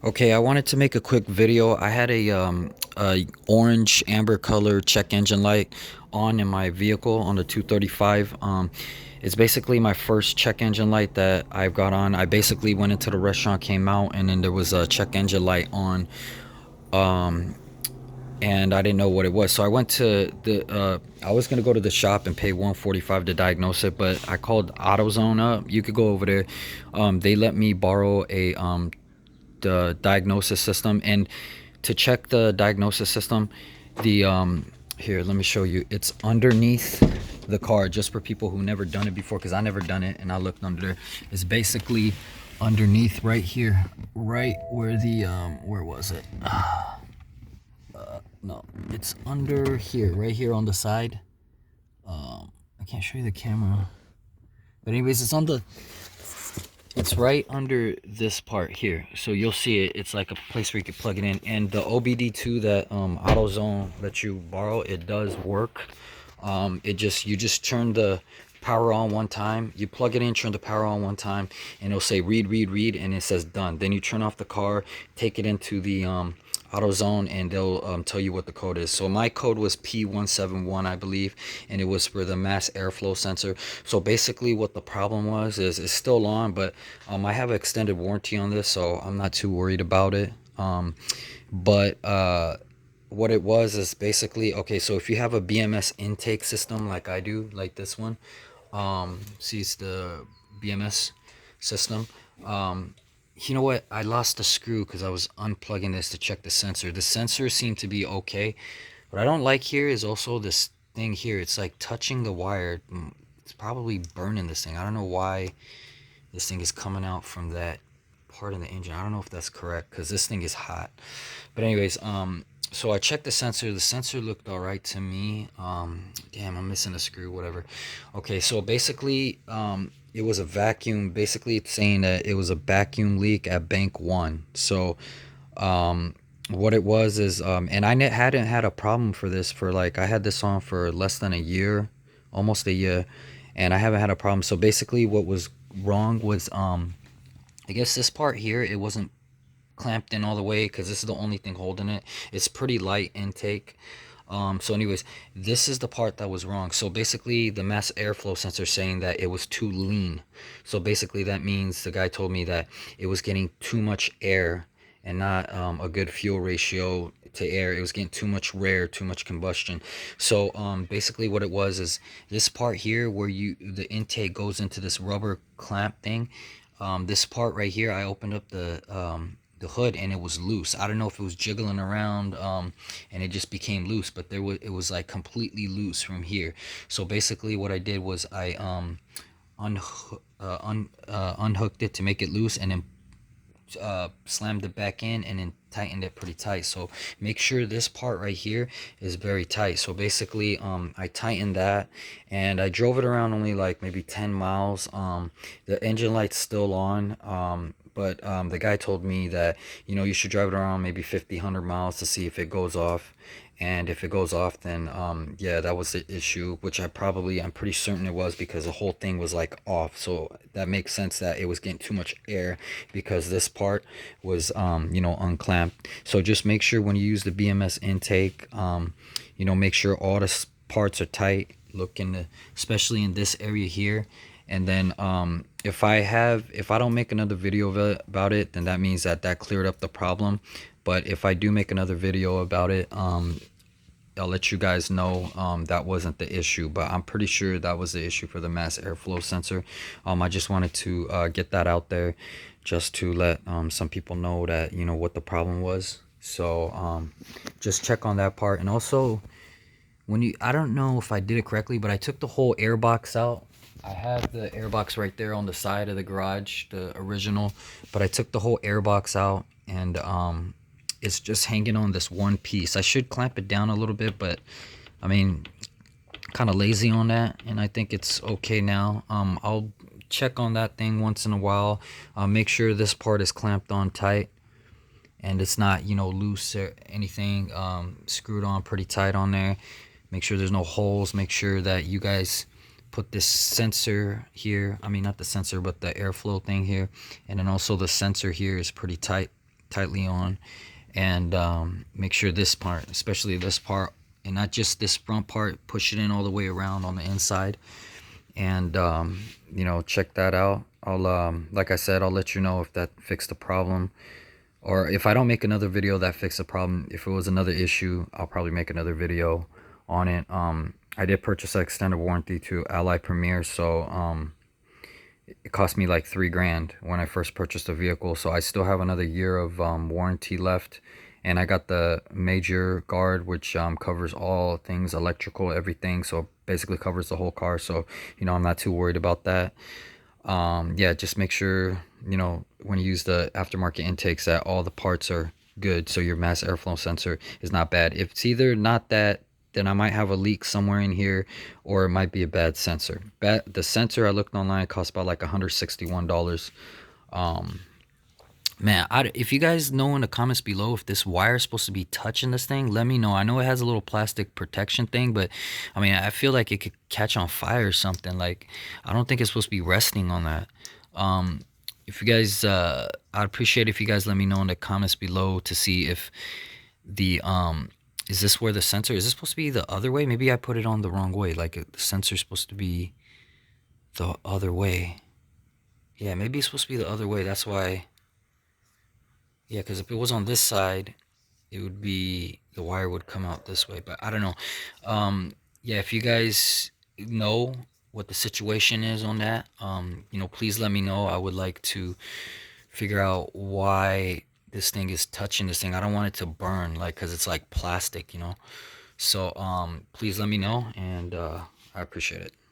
Okay, I wanted to make a quick video. I had a orange amber color check engine light on in my vehicle on the 235. It's basically my first check engine light that I've got on. I basically went into the restaurant, came out, and then there was a check engine light on, um, and I didn't know what it was. So I went to I was gonna go to the shop and pay 145 to diagnose it, but I called AutoZone up. You could go over there. They let me borrow the diagnosis system, and to check the diagnosis system, the here, let me show you. It's underneath the car, just for people who never done it before, because I never done it and I looked under there. It's basically underneath right here, right where the where was it? No, it's under here, right here on the side. I can't show you the camera, but anyways, it's right under this part here, so you'll see it. It's like a place where you can plug it in, and the OBD2 that AutoZone that you borrow, it does work. You just turn the power on one time, you plug it in, turn the power on one time, and it'll say read, and it says done. Then you turn off the car, take it into the AutoZone, and they'll tell you what the code is. So my code was P171, I believe, and it was for the mass airflow sensor. So basically what the problem was is it's still on, but I have an extended warranty on this, so I'm not too worried about it. But what it was is basically, okay, so if you have a BMS intake system like I do, like this one, see, it's the BMS system. You know what, I lost the screw because I was unplugging this to check the sensor. The sensor seemed to be okay. What I don't like here is also this thing here. It's like touching the wire. It's probably burning this thing. I don't know why this thing is coming out from that part of the engine. I don't know if that's correct because this thing is hot. But anyways, so I checked the sensor. The sensor looked all right to me. Damn, I'm missing a screw, whatever. Okay, so basically, it was a vacuum. Basically, it's saying that it was a vacuum leak at bank one. So, what it was is, and hadn't had a problem for this for, like, I had this on for less than a year, almost a year, and I haven't had a problem. So basically, what was wrong was, I guess this part here, it wasn't clamped in all the way, because this is the only thing holding it. It's pretty light intake. So anyways, this is the part that was wrong. So basically, the mass airflow sensor saying that it was too lean. So basically that means, the guy told me that it was getting too much air and not a good fuel ratio to air. It was getting too much rare, too much combustion. So basically what it was is this part here where the intake goes into this rubber clamp thing. This part right here, I opened up the hood and it was loose. I don't know if it was jiggling around, and it just became loose, but it was like completely loose from here. So basically what I did was I unhooked it to make it loose, and then slammed it back in, and then tightened it pretty tight. So make sure this part right here is very tight. So basically I tightened that, and I drove it around only like maybe 10 miles. The engine light's still on, but the guy told me that, you should drive it around maybe 50-100 miles to see if it goes off. And if it goes off, then yeah, that was the issue, which I'm pretty certain it was, because the whole thing was like off. So that makes sense that it was getting too much air, because this part was unclamped. So just make sure when you use the BMS intake, make sure all the parts are tight. Look especially in this area here. And then if I don't make another video about it, then that means that cleared up the problem. But if I do make another video about it, I'll let you guys know that wasn't the issue. But I'm pretty sure that was the issue for the mass airflow sensor. I just wanted to get that out there, just to let some people know that, what the problem was. So just check on that part. And also, I don't know if I did it correctly, but I took the whole air box out. I have the air box right there on the side of the garage, the original, but I took the whole air box out, and it's just hanging on this one piece. I should clamp it down a little bit, but I mean, kind of lazy on that, and I think it's okay now. I'll check on that thing once in a while. Make sure this part is clamped on tight and it's not, loose or anything. Screwed on pretty tight on there. Make sure there's no holes. Make sure that you guys put this sensor here, I mean, not the sensor, but the airflow thing here, and then also the sensor here is pretty tight tightly on, and make sure this part, especially this part, and not just this front part, push it in all the way around on the inside, and you know, check that out. I'll like I said, I'll let you know if that fixed the problem, or if I don't make another video that fixed the problem. If it was another issue, I'll probably make another video on it. I did purchase an extended warranty to Ally Premier, so it cost me like 3 grand when I first purchased the vehicle, so I still have another year of warranty left. And I got the major guard, which covers all things electrical, everything, so basically covers the whole car. So you know, I'm not too worried about that. Yeah, just make sure, you know, when you use the aftermarket intakes, that all the parts are good, so your mass airflow sensor is not bad. If it's either not that, then I might have a leak somewhere in here, or it might be a bad sensor. The sensor I looked online cost about like $161. um Man, if you guys know in the comments below if this wire is supposed to be touching this thing, let me know. I know it has a little plastic protection thing, but I mean, I feel like it could catch on fire or something. Like, I don't think it's supposed to be resting on that. If you guys, I'd appreciate if you guys let me know in the comments below to see if the, is this where the sensor, is this supposed to be the other way? Maybe I put it on the wrong way. Like, the sensor's supposed to be the other way. Yeah, maybe it's supposed to be the other way. That's why. Yeah, because if it was on this side, it would be, the wire would come out this way, but I don't know. Yeah, if you guys know what the situation is on that, you know, please let me know. I would like to figure out why this thing is touching this thing. I don't want it to burn, like, because it's like plastic, you know. So please let me know, and I appreciate it.